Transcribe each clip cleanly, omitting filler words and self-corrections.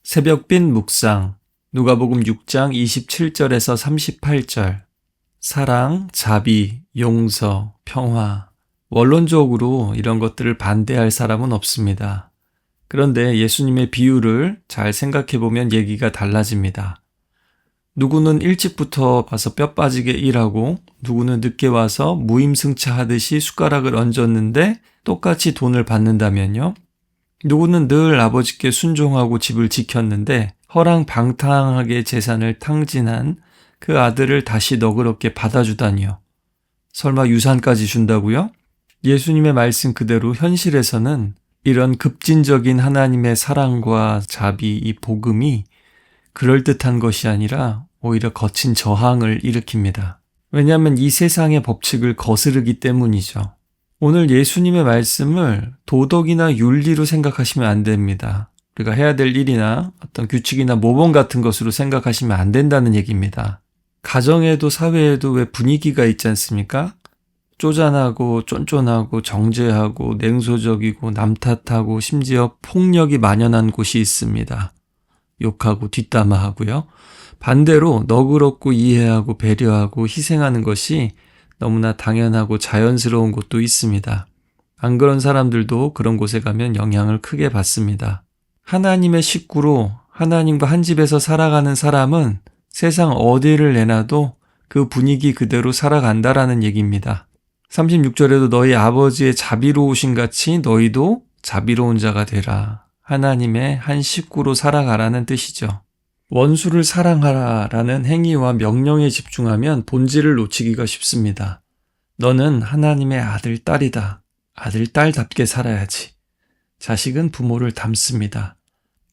새벽빛 묵상 누가복음 6장 27절에서 38절 사랑, 자비, 용서, 평화 원론적으로 이런 것들을 반대할 사람은 없습니다. 그런데 예수님의 비유를 잘 생각해보면 얘기가 달라집니다. 누구는 일찍부터 와서 뼈 빠지게 일하고 누구는 늦게 와서 무임승차하듯이 숟가락을 얹었는데 똑같이 돈을 받는다면요. 누구는 늘 아버지께 순종하고 집을 지켰는데 허랑방탕하게 재산을 탕진한 그 아들을 다시 너그럽게 받아주다니요. 설마 유산까지 준다고요? 예수님의 말씀 그대로 현실에서는 이런 급진적인 하나님의 사랑과 자비, 이 복음이 그럴듯한 것이 아니라 오히려 거친 저항을 일으킵니다. 왜냐하면 이 세상의 법칙을 거스르기 때문이죠. 오늘 예수님의 말씀을 도덕이나 윤리로 생각하시면 안 됩니다. 우리가 해야 될 일이나 어떤 규칙이나 모범 같은 것으로 생각하시면 안 된다는 얘기입니다. 가정에도 사회에도 왜 분위기가 있지 않습니까? 쪼잔하고 쫀쫀하고 정죄하고 냉소적이고 남 탓하고 심지어 폭력이 만연한 곳이 있습니다. 욕하고 뒷담화하고요. 반대로 너그럽고 이해하고 배려하고 희생하는 것이 너무나 당연하고 자연스러운 곳도 있습니다. 안 그런 사람들도 그런 곳에 가면 영향을 크게 받습니다. 하나님의 식구로 하나님과 한 집에서 살아가는 사람은 세상 어디를 내놔도 그 분위기 그대로 살아간다라는 얘기입니다. 36절에도 너희 아버지의 자비로우신 같이 너희도 자비로운 자가 되라. 하나님의 한 식구로 살아가라는 뜻이죠. 원수를 사랑하라라는 행위와 명령에 집중하면 본질을 놓치기가 쉽습니다. 너는 하나님의 아들, 딸이다. 아들, 딸답게 살아야지. 자식은 부모를 닮습니다.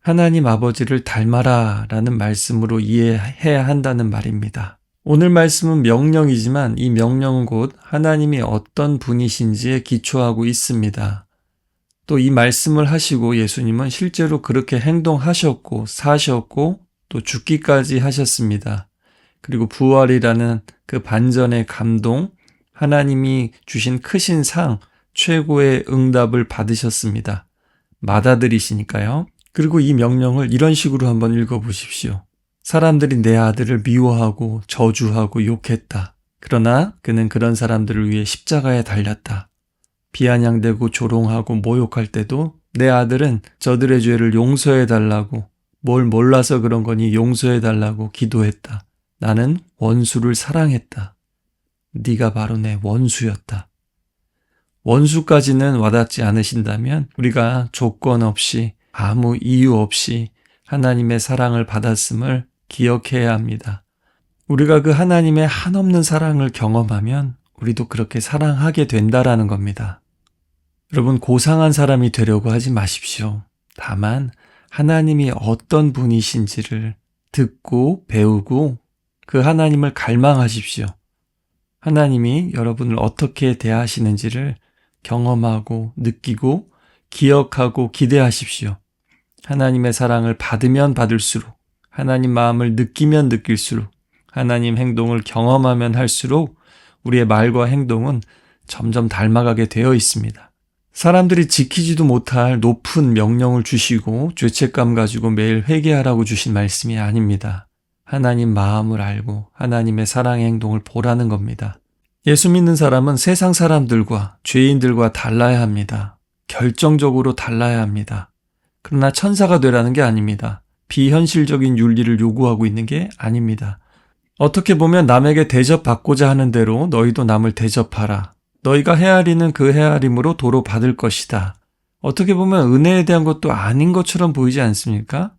하나님 아버지를 닮아라 라는 말씀으로 이해해야 한다는 말입니다. 오늘 말씀은 명령이지만 이 명령은 곧 하나님이 어떤 분이신지에 기초하고 있습니다. 또 이 말씀을 하시고 예수님은 실제로 그렇게 행동하셨고 사셨고 또 죽기까지 하셨습니다. 그리고 부활이라는 그 반전의 감동, 하나님이 주신 크신 상, 최고의 응답을 받으셨습니다. 맏아들이시니까요. 그리고 이 명령을 이런 식으로 한번 읽어보십시오. 사람들이 내 아들을 미워하고 저주하고 욕했다. 그러나 그는 그런 사람들을 위해 십자가에 달렸다. 비아냥대고 조롱하고 모욕할 때도 내 아들은 저들의 죄를 용서해달라고 뭘 몰라서 그런 거니 용서해달라고 기도했다. 나는 원수를 사랑했다. 네가 바로 내 원수였다. 원수까지는 와닿지 않으신다면 우리가 조건 없이 아무 이유 없이 하나님의 사랑을 받았음을 기억해야 합니다. 우리가 그 하나님의 한없는 사랑을 경험하면 우리도 그렇게 사랑하게 된다라는 겁니다. 여러분, 고상한 사람이 되려고 하지 마십시오. 다만 하나님이 어떤 분이신지를 듣고 배우고 그 하나님을 갈망하십시오. 하나님이 여러분을 어떻게 대하시는지를 경험하고 느끼고 기억하고 기대하십시오. 하나님의 사랑을 받으면 받을수록, 하나님 마음을 느끼면 느낄수록, 하나님 행동을 경험하면 할수록 우리의 말과 행동은 점점 닮아가게 되어 있습니다. 사람들이 지키지도 못할 높은 명령을 주시고 죄책감 가지고 매일 회개하라고 주신 말씀이 아닙니다. 하나님 마음을 알고 하나님의 사랑의 행동을 보라는 겁니다. 예수 믿는 사람은 세상 사람들과 죄인들과 달라야 합니다. 결정적으로 달라야 합니다. 그러나 천사가 되라는 게 아닙니다. 비현실적인 윤리를 요구하고 있는 게 아닙니다. 어떻게 보면 남에게 대접받고자 하는 대로 너희도 남을 대접하라. 너희가 헤아리는 그 헤아림으로 도로 받을 것이다. 어떻게 보면 은혜에 대한 것도 아닌 것처럼 보이지 않습니까?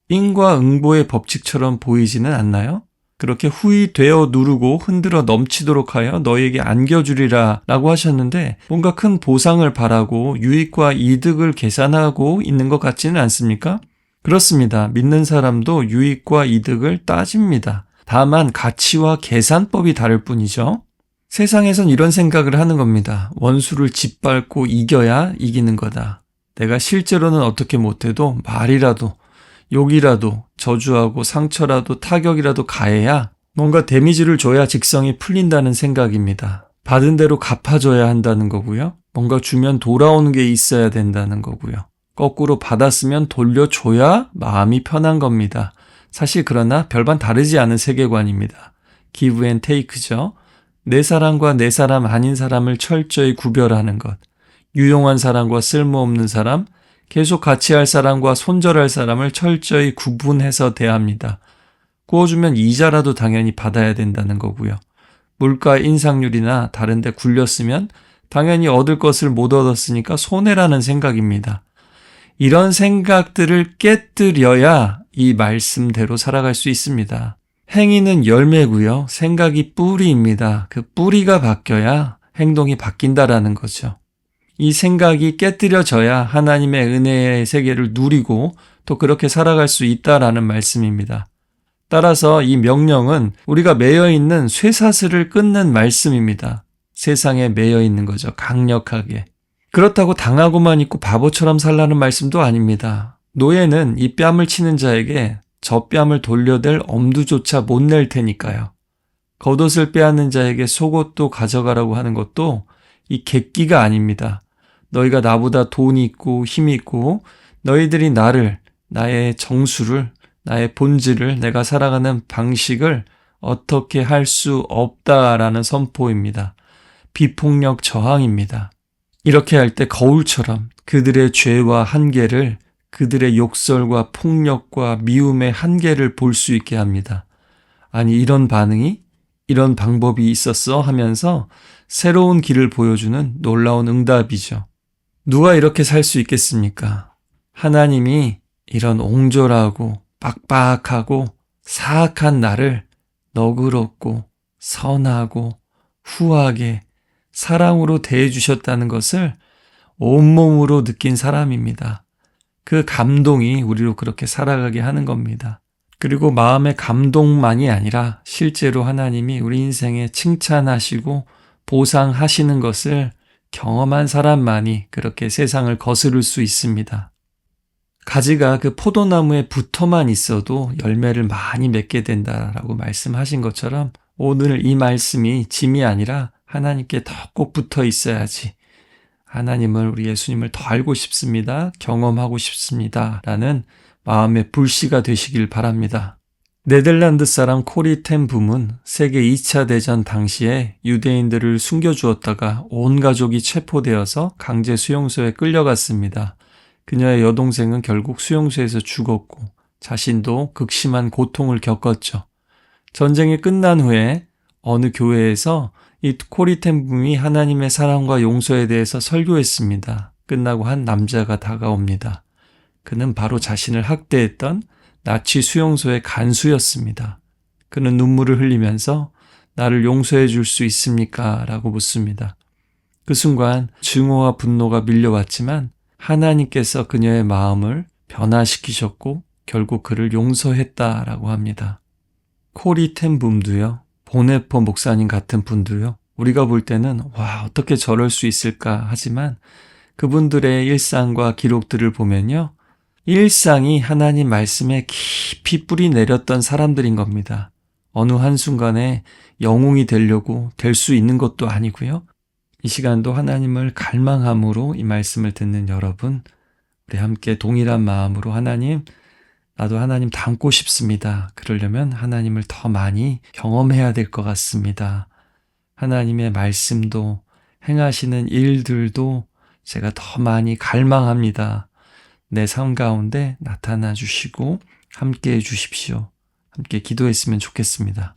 인과 응보의 법칙처럼 보이지는 않나요? 그렇게 후히 되어 누르고 흔들어 넘치도록 하여 너희에게 안겨주리라 라고 하셨는데 뭔가 큰 보상을 바라고 유익과 이득을 계산하고 있는 것 같지는 않습니까? 그렇습니다. 믿는 사람도 유익과 이득을 따집니다. 다만 가치와 계산법이 다를 뿐이죠. 세상에선 이런 생각을 하는 겁니다. 원수를 짓밟고 이겨야 이기는 거다. 내가 실제로는 어떻게 못해도 말이라도 욕이라도 저주하고 상처라도 타격이라도 가해야 뭔가 데미지를 줘야 직성이 풀린다는 생각입니다. 받은 대로 갚아줘야 한다는 거고요. 뭔가 주면 돌아오는 게 있어야 된다는 거고요. 거꾸로 받았으면 돌려줘야 마음이 편한 겁니다. 사실 그러나 별반 다르지 않은 세계관입니다. give and take죠. 내 사람과 내 사람 아닌 사람을 철저히 구별하는 것. 유용한 사람과 쓸모없는 사람, 계속 같이 할 사람과 손절할 사람을 철저히 구분해서 대합니다. 구워주면 이자라도 당연히 받아야 된다는 거고요. 물가 인상률이나 다른 데 굴렸으면 당연히 얻을 것을 못 얻었으니까 손해라는 생각입니다. 이런 생각들을 깨뜨려야 이 말씀대로 살아갈 수 있습니다. 행위는 열매고요. 생각이 뿌리입니다. 그 뿌리가 바뀌어야 행동이 바뀐다라는 거죠. 이 생각이 깨뜨려져야 하나님의 은혜의 세계를 누리고 또 그렇게 살아갈 수 있다라는 말씀입니다. 따라서 이 명령은 우리가 매여 있는 쇠사슬을 끊는 말씀입니다. 세상에 매여 있는 거죠. 강력하게. 그렇다고 당하고만 있고 바보처럼 살라는 말씀도 아닙니다. 노예는 이 뺨을 치는 자에게 저 뺨을 돌려댈 엄두조차 못 낼 테니까요. 겉옷을 빼앗는 자에게 속옷도 가져가라고 하는 것도 이 객기가 아닙니다. 너희가 나보다 돈이 있고 힘이 있고 너희들이 나를, 나의 정수를, 나의 본질을, 내가 살아가는 방식을 어떻게 할 수 없다라는 선포입니다. 비폭력 저항입니다. 이렇게 할 때 거울처럼 그들의 죄와 한계를, 그들의 욕설과 폭력과 미움의 한계를 볼 수 있게 합니다. 아니, 이런 반응이, 이런 방법이 있었어 하면서 새로운 길을 보여주는 놀라운 응답이죠. 누가 이렇게 살 수 있겠습니까? 하나님이 이런 옹졸하고 빡빡하고 사악한 나를 너그럽고 선하고 후하게 사랑으로 대해주셨다는 것을 온몸으로 느낀 사람입니다. 그 감동이 우리로 그렇게 살아가게 하는 겁니다. 그리고 마음의 감동만이 아니라 실제로 하나님이 우리 인생에 칭찬하시고 보상하시는 것을 경험한 사람만이 그렇게 세상을 거스를 수 있습니다. 가지가 그 포도나무에 붙어만 있어도 열매를 많이 맺게 된다라고 말씀하신 것처럼 오늘 이 말씀이 짐이 아니라 하나님께 더 꼭 붙어 있어야지. 하나님을, 우리 예수님을 더 알고 싶습니다. 경험하고 싶습니다. 라는 마음의 불씨가 되시길 바랍니다. 네덜란드 사람 코리 텐 붐은 세계 2차 대전 당시에 유대인들을 숨겨주었다가 온 가족이 체포되어서 강제 수용소에 끌려갔습니다. 그녀의 여동생은 결국 수용소에서 죽었고 자신도 극심한 고통을 겪었죠. 전쟁이 끝난 후에 어느 교회에서 이 코리 텐 붐이 하나님의 사랑과 용서에 대해서 설교했습니다. 끝나고 한 남자가 다가옵니다. 그는 바로 자신을 학대했던 나치 수용소의 간수였습니다. 그는 눈물을 흘리면서 나를 용서해 줄 수 있습니까? 라고 묻습니다. 그 순간 증오와 분노가 밀려왔지만 하나님께서 그녀의 마음을 변화시키셨고 결국 그를 용서했다라고 합니다. 코리 텐 붐도요. 보네포 목사님 같은 분도요. 우리가 볼 때는 와, 어떻게 저럴 수 있을까 하지만 그분들의 일상과 기록들을 보면요. 일상이 하나님 말씀에 깊이 뿌리 내렸던 사람들인 겁니다. 어느 한순간에 영웅이 되려고 될 수 있는 것도 아니고요. 이 시간도 하나님을 갈망함으로 이 말씀을 듣는 여러분, 우리 함께 동일한 마음으로 하나님, 나도 하나님 닮고 싶습니다. 그러려면 하나님을 더 많이 경험해야 될 것 같습니다. 하나님의 말씀도 행하시는 일들도 제가 더 많이 갈망합니다. 내 삶 가운데 나타나 주시고 함께 해 주십시오. 함께 기도했으면 좋겠습니다.